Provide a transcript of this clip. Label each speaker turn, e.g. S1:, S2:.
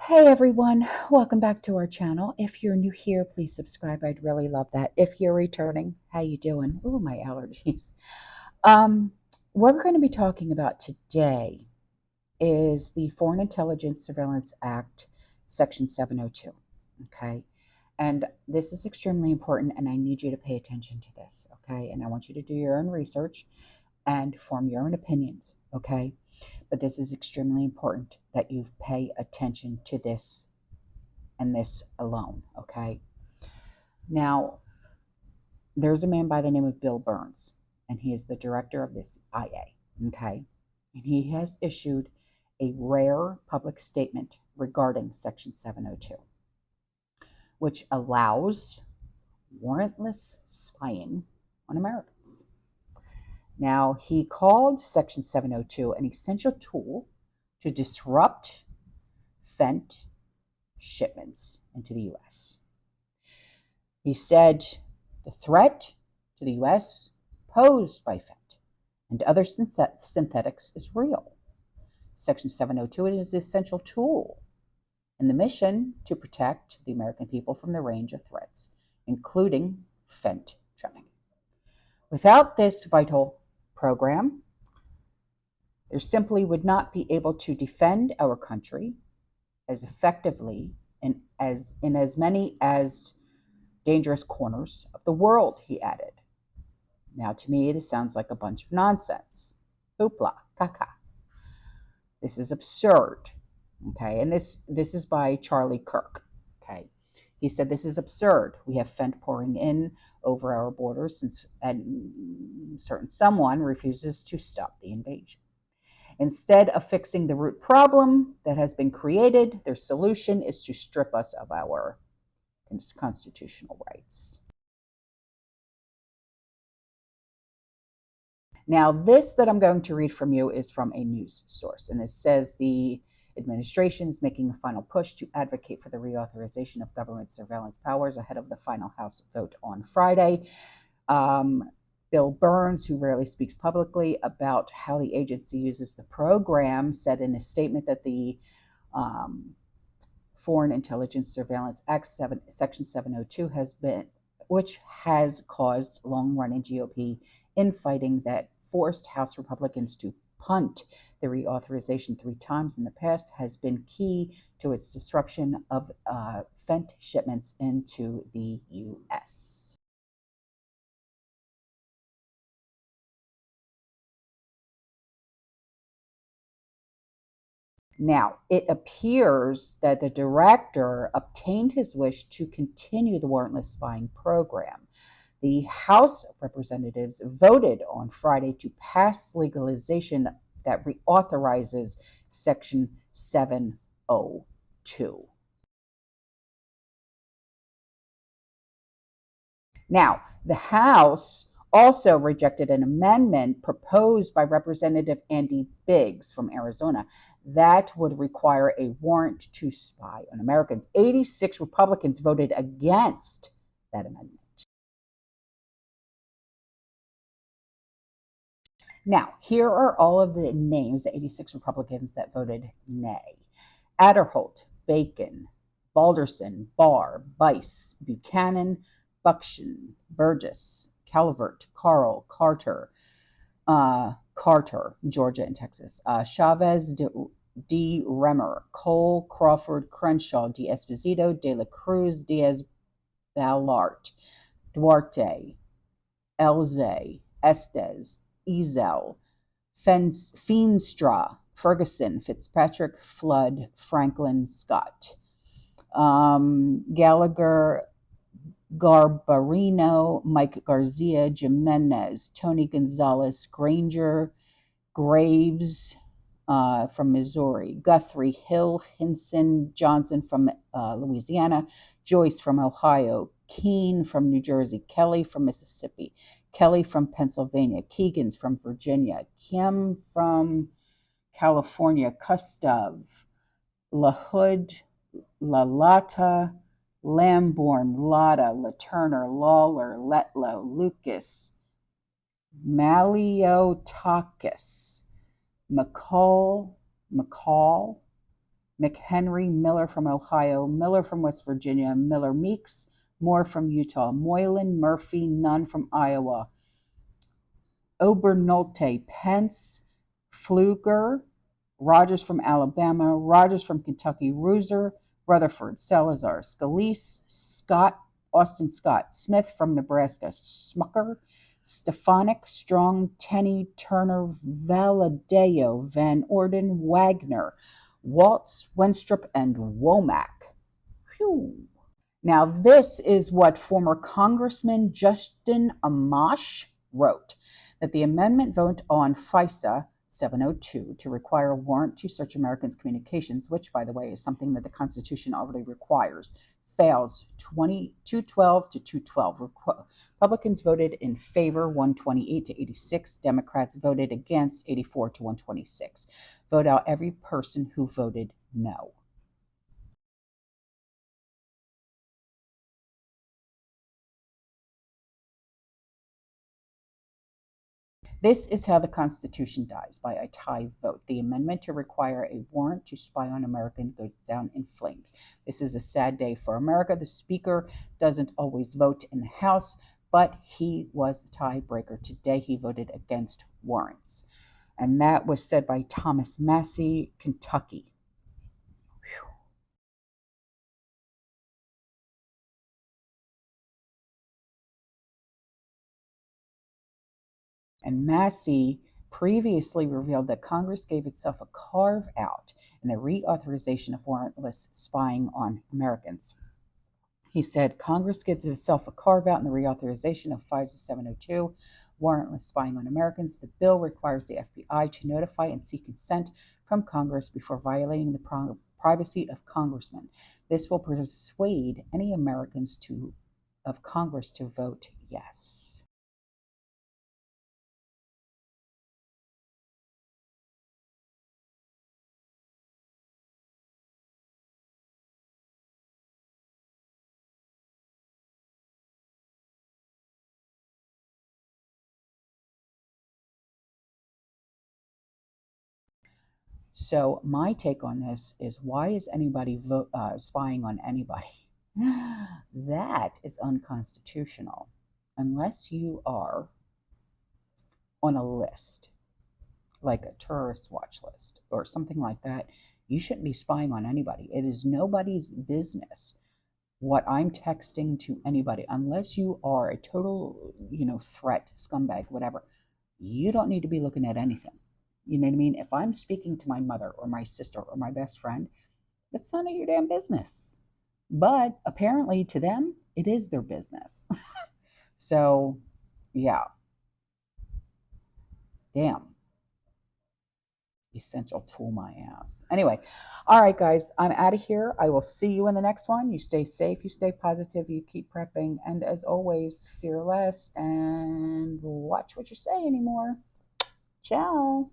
S1: Hey everyone, welcome back to our channel. If you're new here, please subscribe. I'd really love that. If you're returning, how you doing? Oh, my allergies. Um, what we're going to be talking about today is the Foreign Intelligence Surveillance Act, Section 702. Okay. And this is extremely important, and I need you to pay attention to this. Okay. And I want you to do your own research and form your own opinions. Okay. But this is extremely important that you pay attention to this and this alone. Okay. Now, there's a man by the name of Bill Burns, and he is the director of this IA. Okay. And he has issued a rare public statement regarding Section 702, which allows warrantless spying on Americans. Now, he called Section 702 an essential tool to disrupt fent shipments into the U.S. He said the threat to the U.S. posed by fent and other synthetics is real. Section 702 is an essential tool in the mission to protect the American people from the range of threats, including fent trafficking. Without this vital program, there simply would not be able to defend our country as effectively and in as many as dangerous corners of the world, he added. Now, to me, this sounds like a bunch of nonsense. Hoopla, caca. This is absurd. Okay, and this is by Charlie Kirk. Okay, he said this is absurd. We have fent pouring in over our borders since certain someone refuses to stop the invasion. Instead of fixing the root problem that has been created, their solution is to strip us of our constitutional rights. Now, this that I'm going to read from you is from a news source, and it says the administration is making a final push to advocate for the reauthorization of government surveillance powers ahead of the final House vote on Friday. Bill Burns, who rarely speaks publicly about how the agency uses the program, said in a statement that the Foreign Intelligence Surveillance Act Section 702 which has caused long-running GOP infighting that forced House Republicans to punt the reauthorization 3 times in the past, has been key to its disruption of fent shipments into the U.S. Now, it appears that the director obtained his wish to continue the warrantless spying program. The House of Representatives voted on Friday to pass legalization that reauthorizes Section 702. Now, the House also rejected an amendment proposed by Representative Andy Biggs from Arizona that would require a warrant to spy on Americans. 86 Republicans voted against that amendment. Now, here are all of the names, the 86 Republicans that voted nay. Aderholt, Bacon, Balderson, Barr, Bice, Buchanan, Buckshon, Burgess, Calvert, Carl, Carter, Georgia and Texas, Chavez, D. Remmer, Cole, Crawford, Crenshaw, D. Esposito, De La Cruz, Diaz Balart, Duarte, Elze, Estes, Ezel, Feenstra, Ferguson, Fitzpatrick, Flood, Franklin, Scott, Gallagher, Garbarino, Mike Garcia, Jimenez, Tony Gonzalez, Granger, Graves from Missouri, Guthrie, Hill, Hinson, Johnson from Louisiana, Joyce from Ohio, Keene from New Jersey, Kelly from Mississippi, Kelly from Pennsylvania, Keegans from Virginia, Kim from California, Kustov, LaHood, LaLata, Lamborn, Lotta, LaTurner, Lawler, Letlow, Lucas, Maliotakis, McCall, McHenry, Miller from Ohio, Miller from West Virginia, Miller Meeks, Moore from Utah, Moylan, Murphy, Nunn from Iowa, Obernolte, Pence, Pfluger, Rogers from Alabama, Rogers from Kentucky, Reuser, Rutherford, Salazar, Scalise, Scott, Austin Scott, Smith from Nebraska, Smucker, Stefanik, Strong, Tenney, Turner, Valadeo, Van Orden, Wagner, Waltz, Wenstrup, and Womack. Phew. Now, this is what former Congressman Justin Amash wrote, that the amendment vote on FISA 702 to require a warrant to search Americans' communications, which, by the way, is something that the Constitution already requires, fails 212 to 212. Republicans voted in favor 128 to 86. Democrats voted against 84 to 126. Vote out every person who voted no. This is how the Constitution dies, by a tie vote. The amendment to require a warrant to spy on Americans goes down in flames. This is a sad day for America. The Speaker doesn't always vote in the House, but he was the tiebreaker today. He voted against warrants. And that was said by Thomas Massey, Kentucky. Whew. And Massey previously revealed that Congress gave itself a carve out in the reauthorization of warrantless spying on Americans. He said Congress gives itself a carve out in the reauthorization of FISA 702, warrantless spying on Americans. The bill requires the FBI to notify and seek consent from Congress before violating the privacy of congressmen. This will persuade any Americans of Congress to vote yes. So my take on this is, why is anybody spying on anybody? That is unconstitutional. Unless you are on a list, like a terrorist watch list or something like that, you shouldn't be spying on anybody. It is nobody's business what I'm texting to anybody, unless you are a total, threat, scumbag, whatever. You don't need to be looking at anything. You know what I mean? If I'm speaking to my mother or my sister or my best friend, that's none of your damn business. But apparently to them, it is their business. So, yeah, damn. Essential tool my ass. Anyway, all right, guys, I'm out of here. I will see you in the next one. You stay safe, you stay positive, you keep prepping, and as always, fear less and watch what you say anymore. Ciao.